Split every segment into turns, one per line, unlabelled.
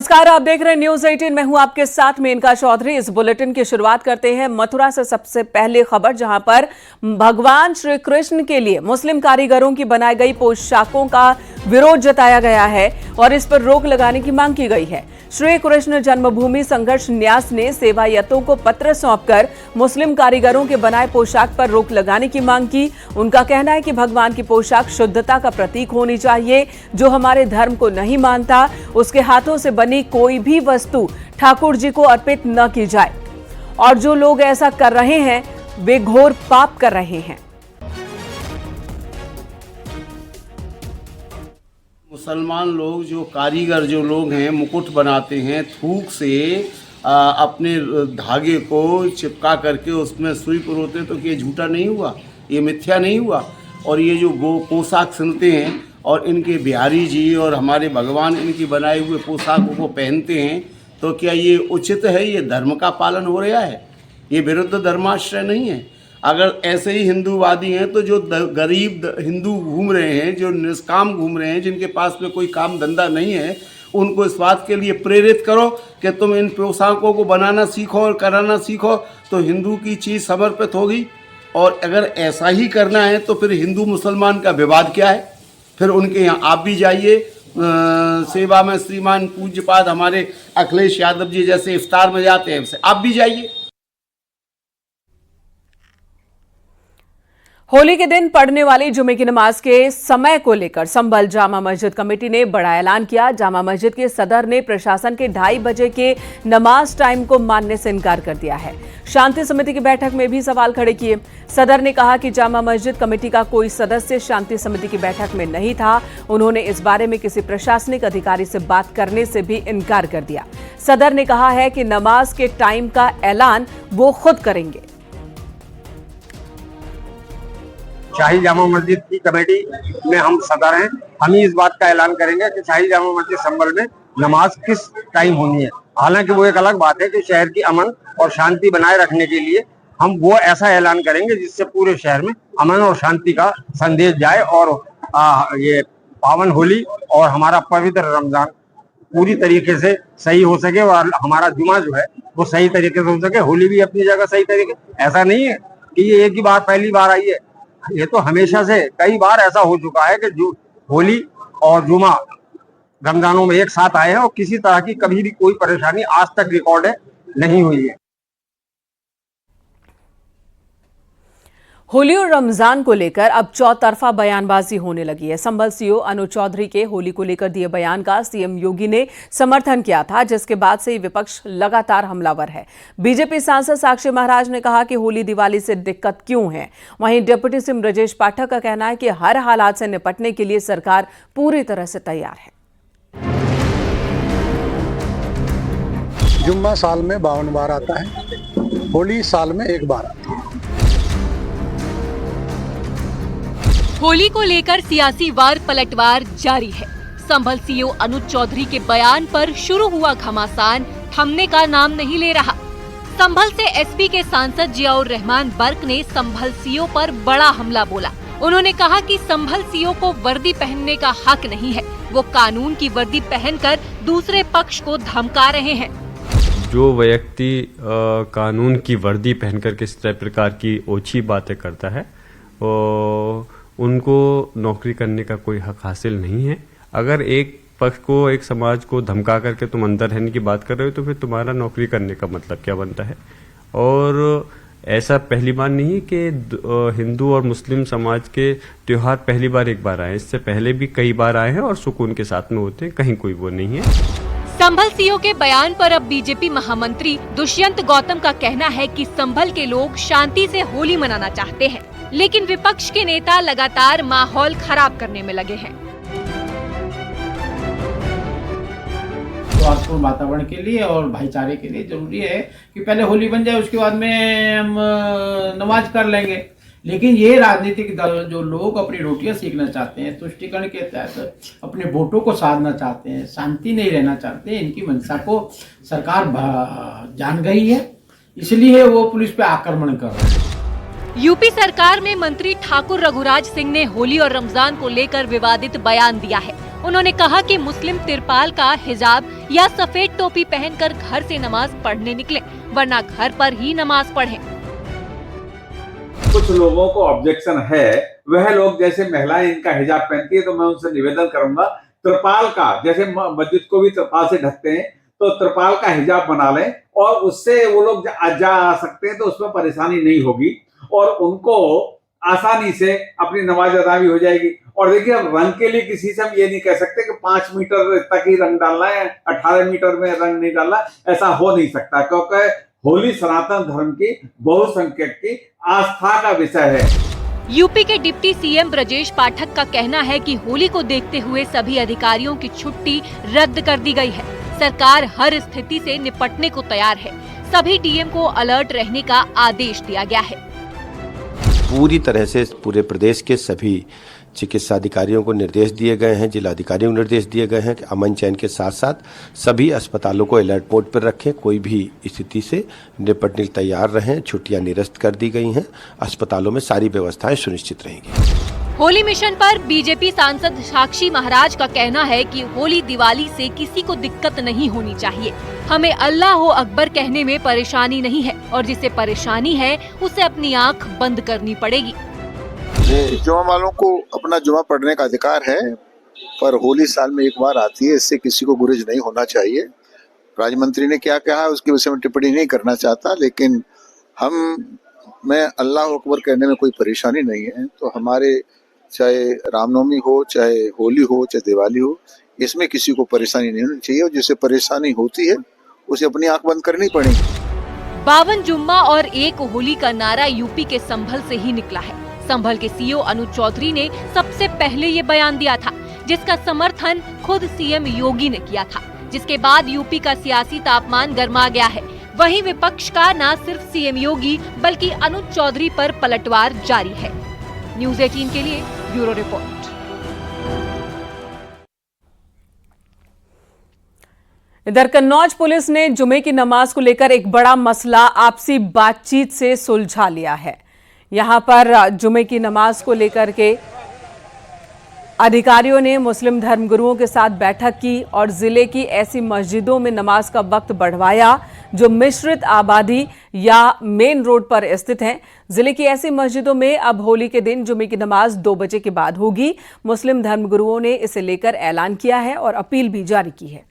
नमस्कार, आप देख रहे हैं न्यूज 18। मैं हूं आपके साथ मेनका चौधरी। इस बुलेटिन की शुरुआत करते हैं मथुरा से। सबसे पहले खबर, जहां पर भगवान श्री कृष्ण के लिए मुस्लिम कारीगरों की बनाई गई पोशाकों का विरोध जताया गया है और इस पर रोक लगाने की मांग की गई है। श्री कृष्ण जन्मभूमि संघर्ष न्यास ने सेवायतों को पत्र सौंपकर मुस्लिम कारीगरों के बनाए पोशाक पर रोक लगाने की मांग की। उनका कहना है कि भगवान की पोशाक शुद्धता का प्रतीक होनी चाहिए। जो हमारे धर्म को नहीं मानता, उसके हाथों से बनी कोई भी वस्तु ठाकुर जी को अर्पित न की जाए, और जो लोग ऐसा कर रहे हैं वे घोर पाप कर रहे हैं।
मुसलमान लोग, जो कारीगर जो लोग हैं, मुकुट बनाते हैं, थूक से अपने धागे को चिपका करके उसमें सुई परोते, तो ये झूठा नहीं हुआ, ये मिथ्या नहीं हुआ। और ये जो पोशाक सिलते हैं और इनके बिहारी जी और हमारे भगवान इनकी बनाए हुए पोशाकों को पहनते हैं, तो क्या ये उचित है? ये धर्म का पालन हो रहा है? ये विरुद्ध धर्माश्रय नहीं है। अगर ऐसे ही हिंदूवादी हैं तो जो गरीब हिंदू घूम रहे हैं, जो निष्काम घूम रहे हैं, जिनके पास में कोई काम धंधा नहीं है, उनको इस बात के लिए प्रेरित करो कि तुम इन पोशाकों को बनाना सीखो और कराना सीखो, तो हिंदू की चीज़ समर्पित होगी। और अगर ऐसा ही करना है तो फिर हिंदू मुसलमान का विवाद क्या है? फिर उनके यहाँ आप भी जाइए। सेवा में श्रीमान पूज्यपाद हमारे अखिलेश यादव जी जैसे इफ्तार में जाते हैं, आप भी जाइए।
होली के दिन पढ़ने वाली जुमे की नमाज के समय को लेकर संभल जामा मस्जिद कमेटी ने बड़ा ऐलान किया। जामा मस्जिद के सदर ने प्रशासन के 2:30 बजे के नमाज टाइम को मानने से इनकार कर दिया है। शांति समिति की बैठक में भी सवाल खड़े किए। सदर ने कहा कि जामा मस्जिद कमेटी का कोई सदस्य शांति समिति की बैठक में नहीं था। उन्होंने इस बारे में किसी प्रशासनिक अधिकारी से बात करने से भी इनकार कर दिया। सदर ने कहा है कि नमाज के टाइम का ऐलान वो खुद करेंगे।
शाही जामा मस्जिद की कमेटी में हम सदर हैं। हम ही इस बात का ऐलान करेंगे कि शाही जामा मस्जिद संभल में नमाज किस टाइम होनी है। हालांकि वो एक अलग बात है कि शहर की अमन और शांति बनाए रखने के लिए हम वो ऐसा ऐलान करेंगे जिससे पूरे शहर में अमन और शांति का संदेश जाए और ये पावन होली और हमारा पवित्र रमजान पूरी तरीके से सही हो सके और हमारा जुमा जो है वो सही तरीके से हो सके। होली भी अपनी जगह सही तरीके, ऐसा नहीं है कि ये एक ही बार पहली बार आई है। ये तो हमेशा से कई बार ऐसा हो चुका है कि जो होली और जुमा रमजानों में एक साथ आए हैं और किसी तरह की कभी भी कोई परेशानी आज तक रिकॉर्ड नहीं हुई है।
होली और रमजान को लेकर अब चौतरफा बयानबाजी होने लगी है। संभल सीओ अनुज चौधरी के होली को लेकर दिए बयान का सीएम योगी ने समर्थन किया था, जिसके बाद से विपक्ष लगातार हमलावर है। बीजेपी सांसद साक्षी महाराज ने कहा कि होली दिवाली से दिक्कत क्यों है। वहीं डिप्टी सीएम ब्रजेश पाठक का कहना है कि हर हालात से निपटने के लिए सरकार पूरी तरह से तैयार है।
जुम्मा साल में 52 बार आता है, होली साल में 1 बार आती है।
होली को लेकर सियासी वार पलटवार जारी है। संभल सीओ अनुज चौधरी के बयान पर शुरू हुआ घमासान थमने का नाम नहीं ले रहा। संभल से एसपी के सांसद जियाउर रहमान बर्क ने संभल सीओ पर बड़ा हमला बोला। उन्होंने कहा कि संभल सीओ को वर्दी पहनने का हक नहीं है, वो कानून की वर्दी पहनकर दूसरे पक्ष को धमका रहे हैं।
जो व्यक्ति कानून की वर्दी पहनकर किस प्रकार की ओछी बातें करता है, उनको नौकरी करने का कोई हक हासिल नहीं है। अगर एक पक्ष को, एक समाज को धमका करके तुम अंदर रहने की बात कर रहे हो, तो फिर तुम्हारा नौकरी करने का मतलब क्या बनता है? और ऐसा पहली बार नहीं है कि हिंदू और मुस्लिम समाज के त्योहार पहली बार एक बार आए। इससे पहले भी कई बार आए हैं और सुकून के साथ में होते हैं, कहीं कोई वो नहीं है।
संभल सीओ के बयान पर अब बीजेपी महामंत्री दुष्यंत गौतम का कहना है कि संभल के लोग शांति से होली मनाना चाहते हैं, लेकिन विपक्ष के नेता लगातार माहौल खराब करने में लगे हैं।
सौहार्दपूर्ण वातावरण के लिए और भाईचारे के लिए जरूरी है कि पहले होली बन जाए, उसके बाद में हम नमाज कर लेंगे। लेकिन ये राजनीतिक दल जो लोग अपनी रोटियां सीखना चाहते हैं, तुष्टीकरण के तहत अपने वोटों को साधना चाहते हैं, शांति नहीं रहना चाहते हैं, इनकी मंशा को सरकार जान गई है, इसलिए वो पुलिस पे आक्रमण कर रहे हैं।
यूपी सरकार में मंत्री ठाकुर रघुराज सिंह ने होली और रमजान को लेकर विवादित बयान दिया है। उन्होंने कहा कि मुस्लिम तिरपाल का हिजाब या सफेद टोपी पहनकर घर से नमाज पढ़ने निकले, वरना घर पर ही नमाज पढ़ें।
कुछ लोगों को ऑब्जेक्शन है, वह लोग जैसे महिलाएं इनका हिजाब पहनती है तो मैं उनसे निवेदन करूंगा त्रिपाल का, जैसे मस्जिद को भी त्रिपाल से ढकते हैं तो त्रिपाल का हिजाब बना लें और उससे वो लोग जा आ सकते हैं, तो उसमें परेशानी नहीं होगी और उनको आसानी से अपनी नमाज अदा भी हो जाएगी। और देखिए, अब रंग के लिए किसी से हम ये नहीं कह सकते कि 5 मीटर तक ही रंग डालना है, 18 मीटर में रंग नहीं डालना, ऐसा हो नहीं सकता, क्योंकि होली सनातन धर्म की बहुसंख्यक की आस्था का विषय है।
यूपी के डिप्टी सीएम ब्रजेश पाठक का कहना है कि होली को देखते हुए सभी अधिकारियों की छुट्टी रद्द कर दी गई है। सरकार हर स्थिति से निपटने को तैयार है। सभी डीएम को अलर्ट रहने का आदेश दिया गया है।
पूरी तरह से पूरे प्रदेश के सभी चिकित्सा अधिकारियों को निर्देश दिए गए हैं, जिलाधिकारियों को निर्देश दिए गए हैं कि अमन चैन के साथ साथ सभी अस्पतालों को अलर्ट मोड पर रखें, कोई भी स्थिति से निपटने के तैयार रहें। छुट्टियां निरस्त कर दी गई हैं, अस्पतालों में सारी व्यवस्थाएं सुनिश्चित रहेंगी।
होली मिशन पर बीजेपी सांसद साक्षी महाराज का कहना है कि होली दिवाली से किसी को दिक्कत नहीं होनी चाहिए। हमें अल्लाह हो अकबर कहने में परेशानी नहीं है और जिसे परेशानी है उसे अपनी आंख बंद करनी पड़ेगी।
जुमा वालों को अपना जुमा पढ़ने का अधिकार है, पर होली साल में एक बार आती है, इससे किसी को गुरेज नहीं होना चाहिए। राज्य मंत्री ने क्या कहा उसके विषय में टिप्पणी नहीं करना चाहता, लेकिन मैं अल्लाह अकबर कहने में कोई परेशानी नहीं है। तो हमारे चाहे रामनवमी हो, चाहे होली हो, चाहे दिवाली हो, इसमें किसी को परेशानी नहीं होनी चाहिए और जिसे परेशानी होती है उसे अपनी आंख बंद करनी पड़ेगी।
52 जुम्मा और 1 होली का नारा यूपी के संभल से ही निकला है। संभल के सीओ अनुज चौधरी ने सबसे पहले ये बयान दिया था, जिसका समर्थन खुद सीएम योगी ने किया था, जिसके बाद यूपी का सियासी तापमान गर्मा गया है। वहीं विपक्ष का न सिर्फ सीएम योगी बल्कि अनुज चौधरी पर पलटवार जारी है। न्यूज़ 18 के लिए ब्यूरो रिपोर्ट।
इधर कन्नौज पुलिस ने जुमे की नमाज को लेकर एक बड़ा मसला आपसी बातचीत से सुलझा लिया है। यहां पर जुमे की नमाज को लेकर के अधिकारियों ने मुस्लिम धर्मगुरुओं के साथ बैठक की और जिले की ऐसी मस्जिदों में नमाज का वक्त बढ़वाया जो मिश्रित आबादी या मेन रोड पर स्थित हैं। जिले की ऐसी मस्जिदों में अब होली के दिन जुमे की नमाज 2 बजे के बाद होगी। मुस्लिम धर्मगुरुओं ने इसे लेकर ऐलान किया है और अपील भी जारी की है।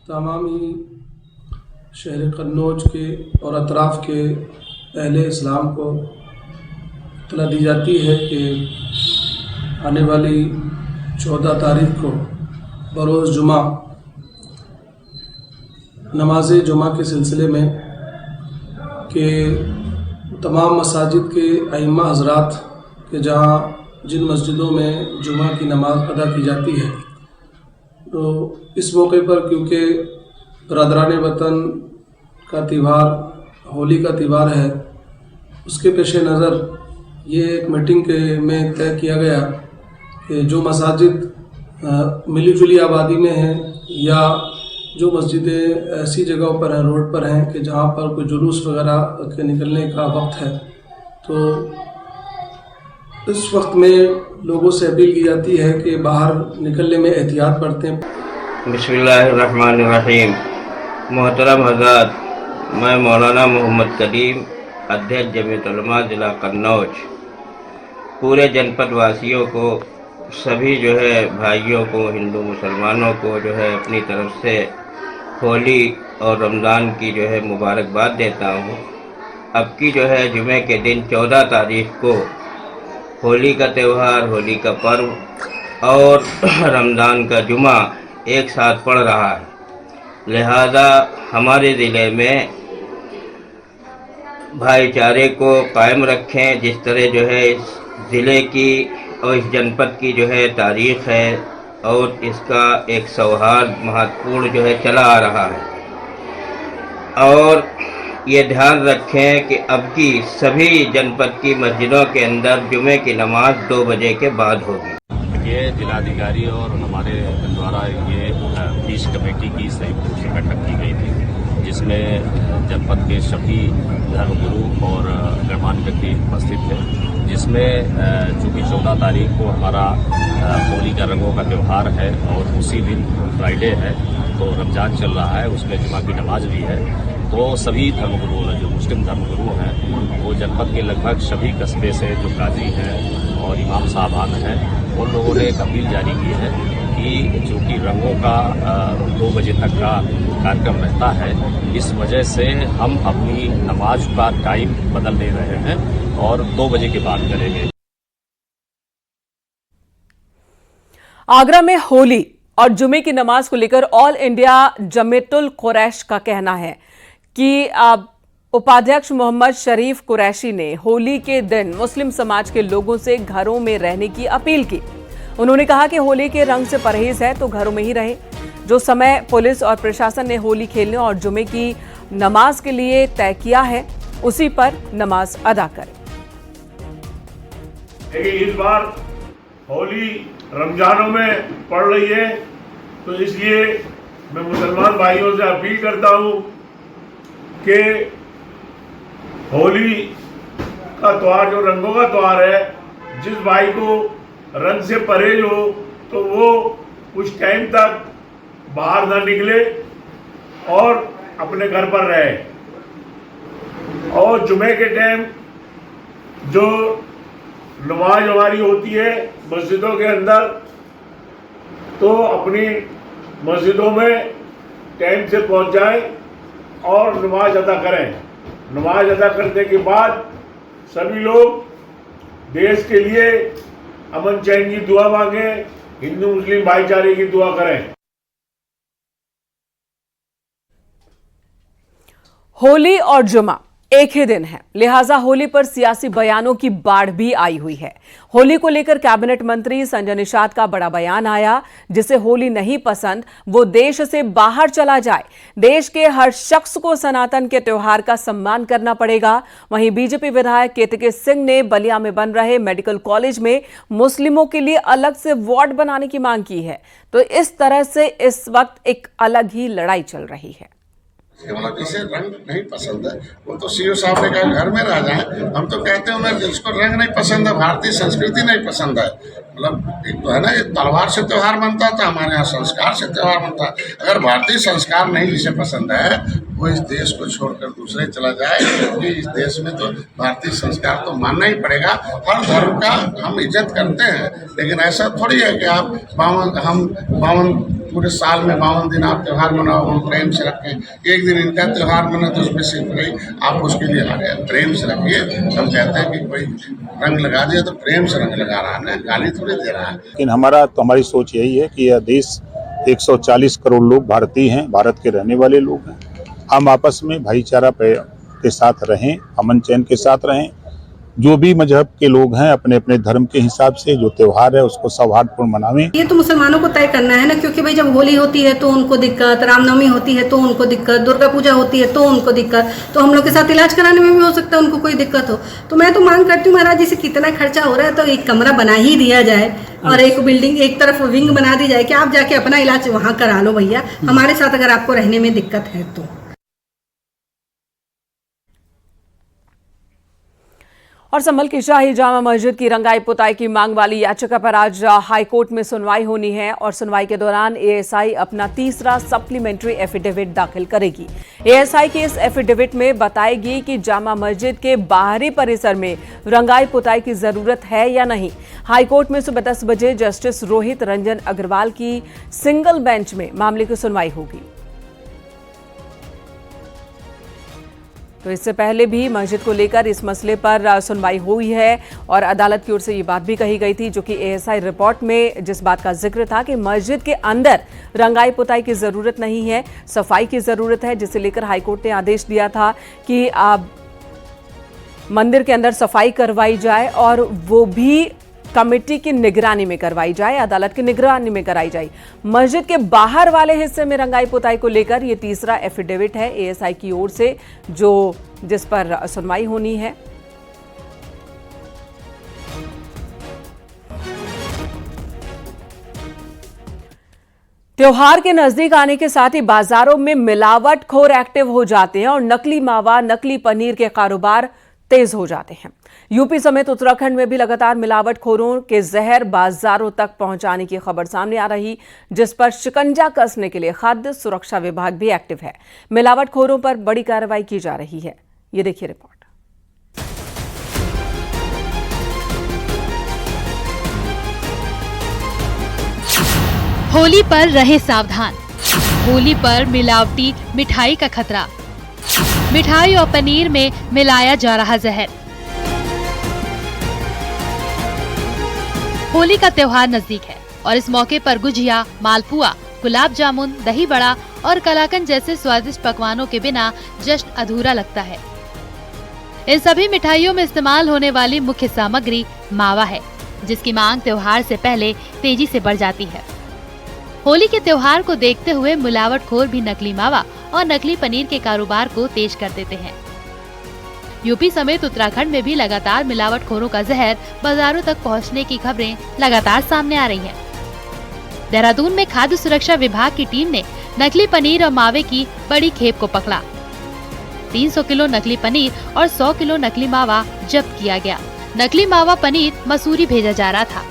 तमामी शहर कन्नौज के और अतराफ़ के अहले इस्लाम को इत्तला दी जाती है कि आने वाली 14 तारीख को बरोज़ जुमा नमाज जुमा के सिलसिले में कि तमाम मसाजिद के अइम्मा हज़रात के जहाँ जिन मस्जिदों में जुमा की नमाज अदा की जाती है, तो इस मौके पर क्योंकि बरदराने वतन का त्यौहार होली का त्यौहार है, उसके पेश नज़र ये एक मीटिंग में तय किया गया कि जो मसाजिद मिली जुली आबादी में हैं या जो मस्जिदें ऐसी जगहों पर हैं, रोड पर हैं कि जहाँ पर कोई जुलूस वगैरह के निकलने का वक्त है, तो इस वक्त में लोगों से अपील की जाती है कि बाहर निकलने में एहतियात बरतें।
बिस्मिल्लाहिर्रहमानिर्रहीम। मोहतरम हज़रात, मैं मौलाना मोहम्मद करीम, अध्यक्ष जमीयत उलमा ज़िला कन्नौज, पूरे जनपद वासियों को, सभी जो है भाइयों को, हिंदू मुसलमानों को जो है अपनी तरफ से होली और रमज़ान की जो है मुबारकबाद देता हूँ। अब की जो है जुमे के दिन 14 तारीख को होली का त्यौहार, होली का पर्व और रमज़ान का जुमा एक साथ पड़ रहा है, लिहाजा हमारे ज़िले में भाईचारे को कायम रखें। जिस तरह जो है इस ज़िले की और इस जनपद की जो है तारीख़ है और इसका एक सौहार्द महत्वपूर्ण जो है चला आ रहा है, और ये ध्यान रखें कि अब की सभी जनपद की मस्जिदों के अंदर जुमे की नमाज 2 बजे के बाद होगी।
ये जिलाधिकारी और हमारे द्वारा ये पीस कमेटी की संयुक्त बैठक की गई थी, जिसमें जनपद के सभी धर्मगुरु और गणमान्य व्यक्ति उपस्थित थे। जिसमें चूँकि 14 तारीख को हमारा होली का रंगों का त्यौहार है और उसी दिन फ्राइडे है, तो रमज़ान चल रहा है, उसमें जुमा की नमाज भी है। तो सभी धर्मगुरुओं ने, जो मुस्लिम धर्मगुरु हैं, वो जनपद के लगभग सभी कस्बे से जो काजी हैं और इमाम साहबान हैं, उन लोगों ने एक अपील जारी की है कि चूँकि रंगों का 2 बजे तक का कार्यक्रम रहता है, इस वजह से हम अपनी नमाज का टाइम बदल दे रहे हैं और 2 बजे के बाद करेंगे।
आगरा में होली और जुमे की नमाज को लेकर ऑल इंडिया जमीयतुल कुरैश का कहना है कि उपाध्यक्ष मोहम्मद शरीफ कुरैशी ने होली के दिन मुस्लिम समाज के लोगों से घरों में रहने की अपील की। उन्होंने कहा कि होली के रंग से परहेज है तो घरों में ही रहे। जो समय पुलिस और प्रशासन ने होली खेलने और जुमे की नमाज के लिए तय किया है, उसी पर नमाज अदा करें।
इस बार होली रमजानों में पड़ रही है, तो इसलिए मैं मुसलमान भाइयों से अपील करता हूँ कि होली का त्यौहार जो रंगों का त्यौहार है, जिस भाई को रंग से परहेज हो तो वो उस टाइम तक बाहर ना निकले और अपने घर पर रहे। और जुमे के टाइम जो नमाज हमारी होती है मस्जिदों के अंदर, तो अपनी मस्जिदों में टाइम से पहुंच जाएं और नमाज अदा करें। नमाज अदा करने के बाद सभी लोग देश के लिए अमन चैन की दुआ मांगे, हिंदू मुस्लिम भाईचारे की दुआ करें।
होली और जुमा एक ही दिन है, लिहाजा होली पर सियासी बयानों की बाढ़ भी आई हुई है। होली को लेकर कैबिनेट मंत्री संजय निषाद का बड़ा बयान आया, जिसे होली नहीं पसंद वो देश से बाहर चला जाए। देश के हर शख्स को सनातन के त्योहार का सम्मान करना पड़ेगा। वहीं बीजेपी विधायक केतकी सिंह ने बलिया में बन रहे मेडिकल कॉलेज में मुस्लिमों के लिए अलग से वार्ड बनाने की मांग की है। तो इस तरह से इस वक्त एक अलग ही लड़ाई चल रही है।
मतलब जिसे रंग नहीं पसंद है वो तो सीओ साहब ने कहा घर में रह जाए। हम तो कहते हैं उन्हें जिसको रंग नहीं पसंद है, भारतीय संस्कृति नहीं पसंद है, मतलब एक तो है ना, ये तलवार से त्यौहार बनता था, हमारे यहाँ संस्कार से त्यौहार बनता है। अगर भारतीय संस्कार नहीं जिसे पसंद है वो इस देश को छोड़कर दूसरे चला जाए, क्योंकि इस देश में तो भारतीय संस्कार तो मानना ही पड़ेगा। हर धर्म का हम इज्जत करते हैं, लेकिन ऐसा थोड़ी है कि आप 52 पूरे साल में 52 दिन आप त्यौहार मनाओ, हम प्रेम से रखें। एक दिन इनका त्यौहार मना तो उसमें सिर्फ नहीं, आप उसके लिए प्रेम से रखिए। हम कहते हैं कि कोई रंग लगा दिया तो प्रेम से रंग लगा रहा है, गाली थोड़ी दे रहा है।
लेकिन हमारी सोच यही है कि यह देश 140 करोड़ लोग भारतीय हैं, भारत के रहने वाले लोग हैं। हम आपस में भाईचारा के साथ रहें, अमन चैन के साथ रहें। जो भी मजहब के लोग हैं अपने अपने धर्म के हिसाब से जो त्योहार है उसको सौहार्दपूर्ण मनावें।
ये तो मुसलमानों को तय करना है ना, क्योंकि भाई जब होली होती है तो उनको दिक्कत, रामनवमी होती है तो उनको दिक्कत, दुर्गा पूजा होती है तो उनको दिक्कत, तो हम लोग के साथ इलाज कराने में भी हो सकता है उनको कोई दिक्कत हो। तो मैं तो मांग करती हूँ महाराज जी से, कितना खर्चा हो रहा है तो एक कमरा बना ही दिया जाए और एक बिल्डिंग एक तरफ विंग बना दी जाए कि आप जाके अपना इलाज वहाँ करा लो भैया, हमारे साथ अगर आपको रहने में दिक्कत है तो।
और संभल की शाही जामा मस्जिद की रंगाई पुताई की मांग वाली याचिका पर आज हाईकोर्ट में सुनवाई होनी है और सुनवाई के दौरान एएसआई अपना तीसरा सप्लीमेंट्री एफिडेविट दाखिल करेगी। एएसआई की इस एफिडेविट में बताएगी कि जामा मस्जिद के बाहरी परिसर में रंगाई पुताई की जरूरत है या नहीं। हाईकोर्ट में सुबह 10 बजे जस्टिस रोहित रंजन अग्रवाल की सिंगल बेंच में मामले की सुनवाई होगी। तो इससे पहले भी मस्जिद को लेकर इस मसले पर सुनवाई हुई है और अदालत की ओर से ये बात भी कही गई थी, जो कि एएसआई रिपोर्ट में जिस बात का जिक्र था कि मस्जिद के अंदर रंगाई पुताई की जरूरत नहीं है, सफाई की जरूरत है, जिसे लेकर हाईकोर्ट ने आदेश दिया था कि मंदिर के अंदर सफाई करवाई जाए और वो भी कमेटी की निगरानी में करवाई जाए, अदालत की निगरानी में कराई जाए। मस्जिद के बाहर वाले हिस्से में रंगाई पुताई को लेकर ये तीसरा एफिडेविट है एएसआई की ओर से, जिस पर सुनवाई होनी है। त्योहार के नजदीक आने के साथ ही बाजारों में मिलावटखोर एक्टिव हो जाते हैं और नकली मावा, नकली पनीर के कारोबार तेज हो जाते हैं। यूपी समेत उत्तराखंड में भी लगातार मिलावटखोरों के जहर बाजारों तक पहुंचाने की खबर सामने आ रही, जिस पर शिकंजा कसने के लिए खाद्य सुरक्षा विभाग भी एक्टिव है। मिलावटखोरों पर बड़ी कार्रवाई की जा रही है। ये देखिए रिपोर्ट।
होली पर रहे सावधान। होली पर मिलावटी मिठाई का खतरा। मिठाई और पनीर में मिलाया जा रहा जहर। होली का त्योहार नजदीक है और इस मौके पर गुजिया, मालपुआ, गुलाब जामुन, दही बड़ा और कलाकंद जैसे स्वादिष्ट पकवानों के बिना जश्न अधूरा लगता है। इन सभी मिठाइयों में इस्तेमाल होने वाली मुख्य सामग्री मावा है, जिसकी मांग त्योहार से पहले तेजी से बढ़ जाती है। होली के त्योहार को देखते हुए मिलावटखोर भी नकली मावा और नकली पनीर के कारोबार को तेज कर देते हैं। यूपी समेत उत्तराखंड में भी लगातार मिलावटखोरों का जहर बाजारों तक पहुंचने की खबरें लगातार सामने आ रही हैं। देहरादून में खाद्य सुरक्षा विभाग की टीम ने नकली पनीर और मावे की बड़ी खेप को पकड़ा। 300 किलो नकली पनीर और 100 किलो नकली मावा जब्त किया गया। नकली मावा पनीर मसूरी भेजा जा रहा था।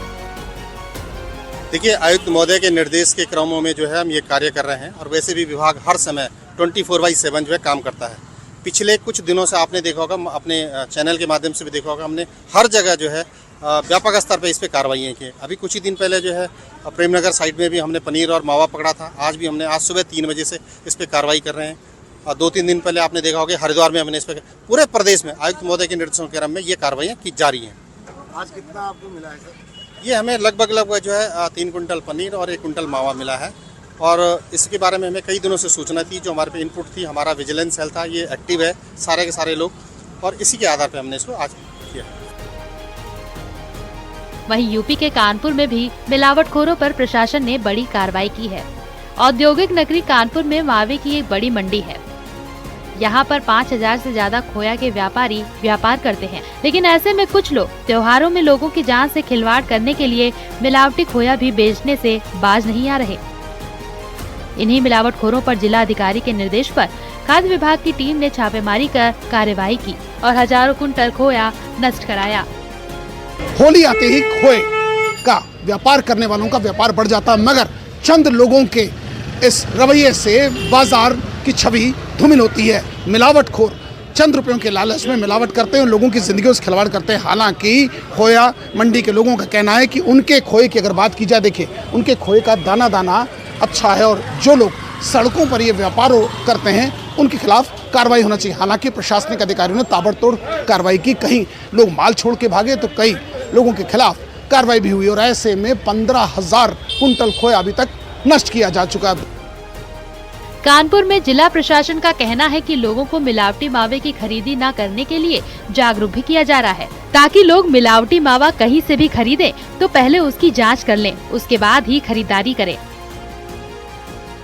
देखिए, आयुक्त महोदय के निर्देश के क्रमों में जो है हम ये कार्य कर रहे हैं और वैसे भी विभाग हर समय 24/7 जो है काम करता है। पिछले कुछ दिनों से आपने देखा होगा, अपने चैनल के माध्यम से भी देखा होगा, हमने हर जगह जो है व्यापक स्तर पर इस पर कार्रवाई की। अभी कुछ ही दिन पहले जो है प्रेमनगर साइड में भी हमने पनीर और मावा पकड़ा था। आज सुबह 3 बजे से इस पर कार्रवाई कर रहे हैं। और 2-3 दिन पहले आपने देखा होगा हरिद्वार में हमने इस पर, पूरे प्रदेश में आयुक्त महोदय के निर्देशों के क्रम में ये कार्रवाइयाँ की जा रही हैं।
आज कितना आपको मिला है सर?
ये हमें लगभग जो है 3 कुंटल पनीर और 1 कुंटल मावा मिला है और इसके बारे में हमें कई दिनों से सूचना थी। जो हमारे पे इनपुट थी, हमारा विजिलेंस सेल था, ये एक्टिव है सारे के सारे लोग, और इसी के आधार पे हमने इसको आज किया।
वहीं यूपी के कानपुर में भी मिलावटखोरों पर प्रशासन ने बड़ी कार्रवाई की है। औद्योगिक नगरी कानपुर में मावे की एक बड़ी मंडी है। यहाँ पर 5000 से ज्यादा खोया के व्यापारी व्यापार करते हैं, लेकिन ऐसे में कुछ लोग त्योहारों में लोगों की जान से खिलवाड़ करने के लिए मिलावटी खोया भी बेचने से बाज नहीं आ रहे। इन्हीं मिलावटखोरों पर जिला अधिकारी के निर्देश पर खाद्य विभाग की टीम ने छापेमारी कर कार्रवाई की और हजारों कुंटल खोया नष्ट कराया।
होली आते ही खोए का व्यापार करने वालों का व्यापार बढ़ जाता, मगर चंद लोगों के इस रवैये से बाजार की छवि धूमिल होती है। मिलावटखोर चंद रुपयों के लालच में मिलावट करते हैं, लोगों की जिंदगियों से खिलवाड़ करते हैं। हालांकि खोया मंडी के लोगों का कहना है कि उनके खोए की अगर बात की जाए, देखिए उनके खोए का दाना दाना अच्छा है और जो लोग सड़कों पर ये व्यापार करते हैं उनके खिलाफ कार्रवाई होना चाहिए। हालांकि प्रशासनिक अधिकारियों ने ताबड़तोड़ कार्रवाई की, कहीं लोग माल छोड़ के भागे तो कई लोगों के खिलाफ कार्रवाई भी हुई और ऐसे में 15,000 कुंटल खोया अभी तक नष्ट किया जा चुका है।
कानपुर में जिला प्रशासन का कहना है कि लोगों को मिलावटी मावे की खरीदी न करने के लिए जागरूक भी किया जा रहा है, ताकि लोग मिलावटी मावा कहीं से भी खरीदें तो पहले उसकी जांच कर लें, उसके बाद ही खरीदारी करें।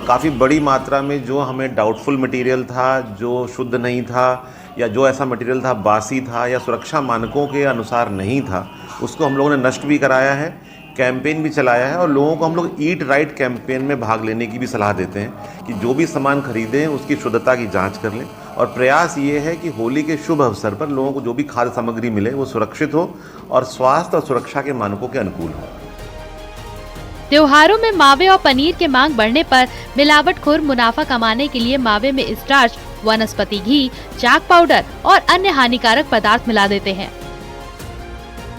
काफ़ी बड़ी मात्रा में जो हमें डाउटफुल मटेरियल था, जो शुद्ध नहीं था या जो ऐसा मटेरियल था बासी था या सुरक्षा मानकों के अनुसार नहीं था, उसको हम लोगों ने नष्ट भी कराया है, कैंपेन भी चलाया है और लोगों को हम लोग ईट राइट कैंपेन में भाग लेने की भी सलाह देते हैं कि जो भी सामान खरीदें उसकी शुद्धता की जांच कर लें। और प्रयास ये है कि होली के शुभ अवसर पर लोगों को जो भी खाद्य सामग्री मिले वो सुरक्षित हो और स्वास्थ्य और सुरक्षा के मानकों के अनुकूल हो।
त्योहारों में मावे और पनीर के मांग बढ़ने पर मिलावटखोर मुनाफा कमाने के लिए मावे में स्टार्च, वनस्पति घी, चाक पाउडर और अन्य हानिकारक पदार्थ मिला देते हैं।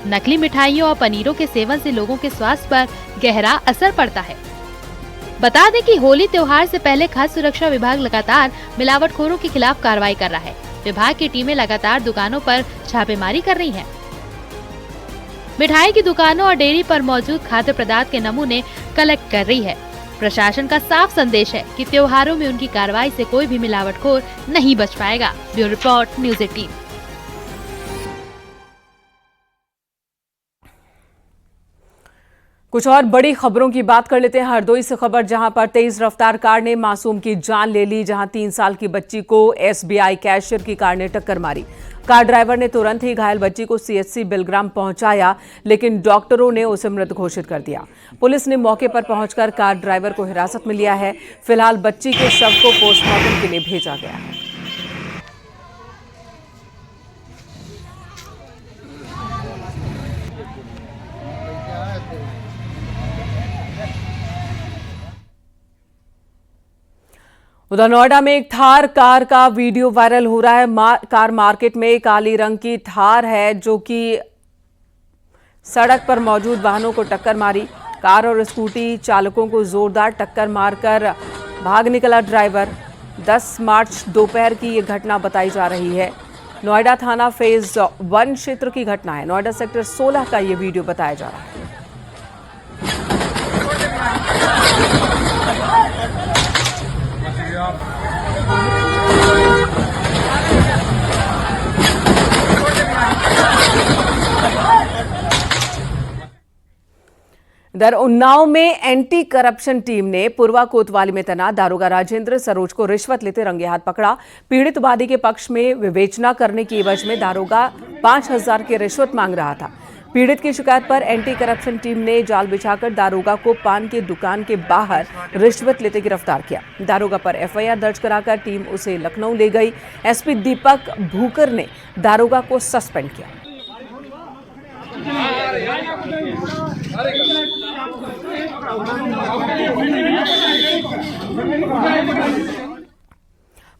नकली मिठाइयों और पनीरों के सेवन से लोगों के स्वास्थ्य पर गहरा असर पड़ता है। बता दें कि होली त्योहार से पहले खाद्य सुरक्षा विभाग लगातार मिलावटखोरों के खिलाफ कार्रवाई कर रहा है। विभाग की टीमें लगातार दुकानों पर छापेमारी कर रही हैं। मिठाई की दुकानों और डेयरी पर मौजूद खाद्य पदार्थ के नमूने कलेक्ट कर रही है। प्रशासन का साफ संदेश है कि त्योहारों में उनकी कार्रवाई से कोई भी मिलावटखोर नहीं बच पाएगा। Bureau report, news 18।
कुछ और बड़ी खबरों की बात कर लेते हैं। हरदोई से खबर, जहां पर तेज रफ्तार कार ने मासूम की जान ले ली। जहां 3 साल की बच्ची को SBI कैशियर की कार ने टक्कर मारी। कार ड्राइवर ने तुरंत ही घायल बच्ची को CHC बिलग्राम पहुंचाया, लेकिन डॉक्टरों ने उसे मृत घोषित कर दिया। पुलिस ने मौके पर पहुंचकर कार ड्राइवर को हिरासत में लिया है। फिलहाल बच्ची के शव को पोस्टमार्टम के लिए भेजा गया है। उधर नोएडा में एक थार कार का वीडियो वायरल हो रहा है। कार मार्केट में काली रंग की थार है जो कि सड़क पर मौजूद वाहनों को टक्कर मारी। कार और स्कूटी चालकों को जोरदार टक्कर मारकर भाग निकला ड्राइवर। 10 मार्च दोपहर की ये घटना बताई जा रही है। नोएडा थाना फेज 1 क्षेत्र की घटना है। नोएडा सेक्टर 16 का ये वीडियो बताया जा रहा है। इधर उन्नाव में एंटी करप्शन टीम ने पुरवा कोतवाली में तैनात दारोगा राजेंद्र सरोज को रिश्वत लेते रंगे हाथ पकड़ा। पीड़ित वादी के पक्ष में विवेचना करने की एवज में दारोगा 5,000 की रिश्वत मांग रहा था। पीड़ित की शिकायत पर एंटी करप्शन टीम ने जाल बिछाकर दारोगा को पान की दुकान के बाहर रिश्वत लेते गिरफ्तार किया। दारोगा पर एफआईआर दर्ज कराकर टीम उसे लखनऊ ले गई। एसपी दीपक भूकर ने दारोगा को सस्पेंड किया।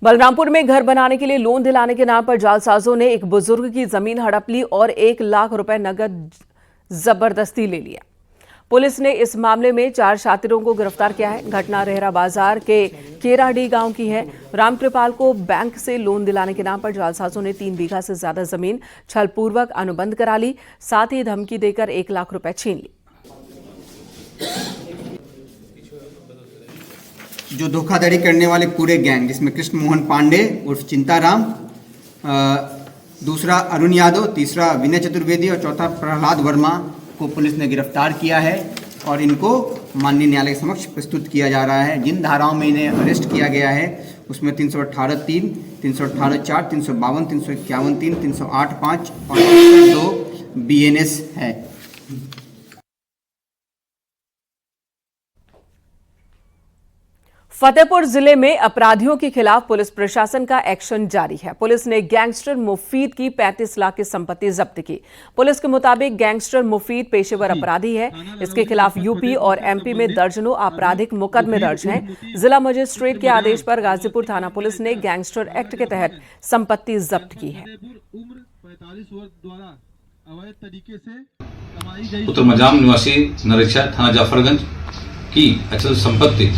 बलरामपुर में घर बनाने के लिए लोन दिलाने के नाम पर जालसाजों ने एक बुजुर्ग की जमीन हड़प ली और 1 लाख रुपए नगद जबरदस्ती ले लिया। पुलिस ने इस मामले में 4 शातिरों को गिरफ्तार किया है। घटना रेहरा बाजार के केराडी गांव की है। रामकृपाल को बैंक से लोन दिलाने के नाम पर जालसाजों ने 3 बीघा से ज्यादा जमीन छलपूर्वक अनुबंध करा ली, साथ ही धमकी देकर 1 लाख रुपए छीन ली।
जो धोखाधड़ी करने वाले पूरे गैंग, जिसमें कृष्ण मोहन पांडे उर्फ चिंताराम, दूसरा अरुण यादव, तीसरा विनय चतुर्वेदी और चौथा प्रहलाद वर्मा को पुलिस ने गिरफ्तार किया है और इनको माननीय न्यायालय के समक्ष प्रस्तुत किया जा रहा है। जिन धाराओं में इन्हें अरेस्ट किया गया है उसमें 318(3), 318(4), 352, 351(3), 308(5) और 2 BNS है।
फतेहपुर जिले में अपराधियों के खिलाफ पुलिस प्रशासन का एक्शन जारी है। पुलिस ने गैंगस्टर मुफीद की 35 लाख की संपत्ति जब्त की। पुलिस के मुताबिक गैंगस्टर मुफीद पेशेवर अपराधी है। इसके खिलाफ यूपी और एमपी में दर्जनों आपराधिक मुकदमे दर्ज हैं। जिला मजिस्ट्रेट के आदेश पर गाजीपुर थाना पुलिस ने गैंगस्टर एक्ट के तहत संपत्ति जब्त की है।
उत्तर मजाम निवासी नरेशा थाना जाफरगंज की अचल संपत्ति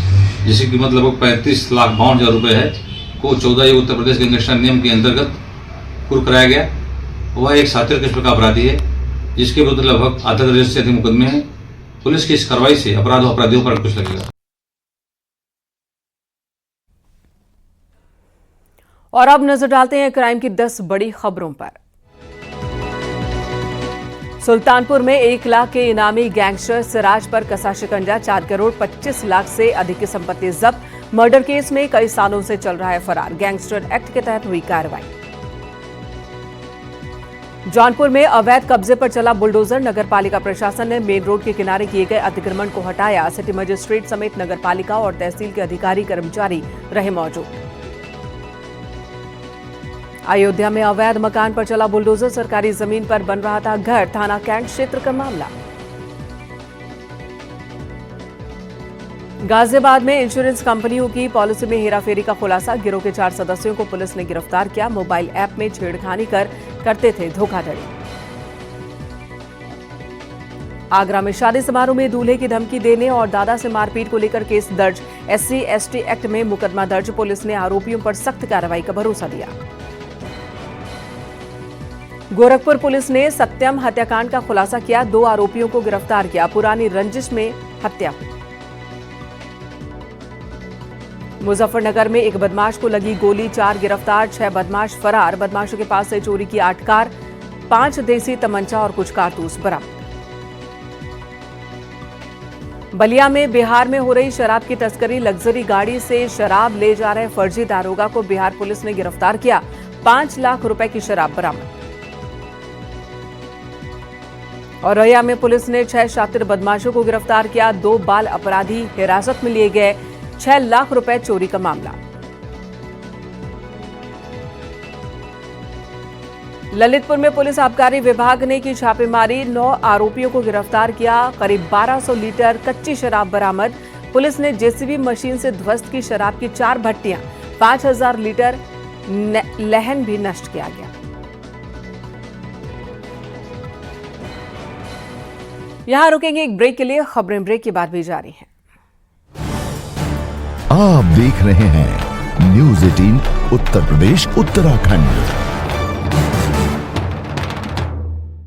जिसकी कीमत लगभग 35,52,000 रुपये है को 14 उत्तर प्रदेश गैंगस्टर नियम के अंतर्गत कुर्क कराया गया। वह एक सातिर किस्म का अपराधी है जिसके विरुद्ध लगभग आधा दर्जन से अधिक मुकदमे हैं। पुलिस की इस कार्रवाई से अपराधियों पर अंकुश लगेगा।
और अब नजर डालते हैं क्राइम की 10 बड़ी खबरों पर। सुल्तानपुर में 1 लाख के इनामी गैंगस्टर सिराज पर कसा शिकंजा। 4 करोड़ 25 लाख से अधिक की संपत्ति जब्त। मर्डर केस में कई सालों से चल रहा है फरार। गैंगस्टर एक्ट के तहत हुई कार्रवाई। जौनपुर में अवैध कब्जे पर चला बुलडोजर। नगरपालिका प्रशासन ने मेन रोड के किनारे किए गए अतिक्रमण को हटाया। सिटी मजिस्ट्रेट समेत नगरपालिका और तहसील के अधिकारी कर्मचारी रहे मौजूद। अयोध्या में अवैध मकान पर चला बुलडोजर। सरकारी जमीन पर बन रहा था घर। थाना कैंट क्षेत्र का मामला। गाजियाबाद में इंश्योरेंस कंपनियों की पॉलिसी में हेराफेरी का खुलासा। गिरोह के 4 सदस्यों को पुलिस ने गिरफ्तार किया। मोबाइल ऐप में छेड़खानी करते थे धोखाधड़ी। आगरा में शादी समारोह में दूल्हे की धमकी देने और दादा से मारपीट को लेकर केस दर्ज। SC/ST एक्ट में मुकदमा दर्ज। पुलिस ने आरोपियों पर सख्त कार्रवाई का भरोसा दिया। गोरखपुर पुलिस ने सत्यम हत्याकांड का खुलासा किया। 2 आरोपियों को गिरफ्तार किया। पुरानी रंजिश में हत्या हुई। मुजफ्फरनगर में एक बदमाश को लगी गोली। 4 गिरफ्तार, 6 बदमाश फरार। बदमाशों के पास से चोरी की 8 कार, 5 देसी तमंचा और कुछ कारतूस बरामद। बलिया में बिहार में हो रही शराब की तस्करी। लग्जरी गाड़ी से शराब ले जा रहे फर्जी दारोगा को बिहार पुलिस ने गिरफ्तार किया। 5 लाख रुपए की शराब बरामद। और रैया में पुलिस ने 6 शातिर बदमाशों को गिरफ्तार किया। 2 बाल अपराधी हिरासत में लिए गए। 6 लाख रुपए चोरी का मामला। ललितपुर में पुलिस आबकारी विभाग ने की छापेमारी। 9 आरोपियों को गिरफ्तार किया। करीब 1200 लीटर कच्ची शराब बरामद। पुलिस ने जेसीबी मशीन से ध्वस्त की शराब की 4 भट्टियां, 5000 लीटर लहन भी नष्ट किया गया। यहां रुकेंगे एक ब्रेक के लिए, खबरें ब्रेक के बाद भी जारी हैं।
आप देख रहे हैं न्यूज़ 18 उत्तर प्रदेश उत्तराखंड।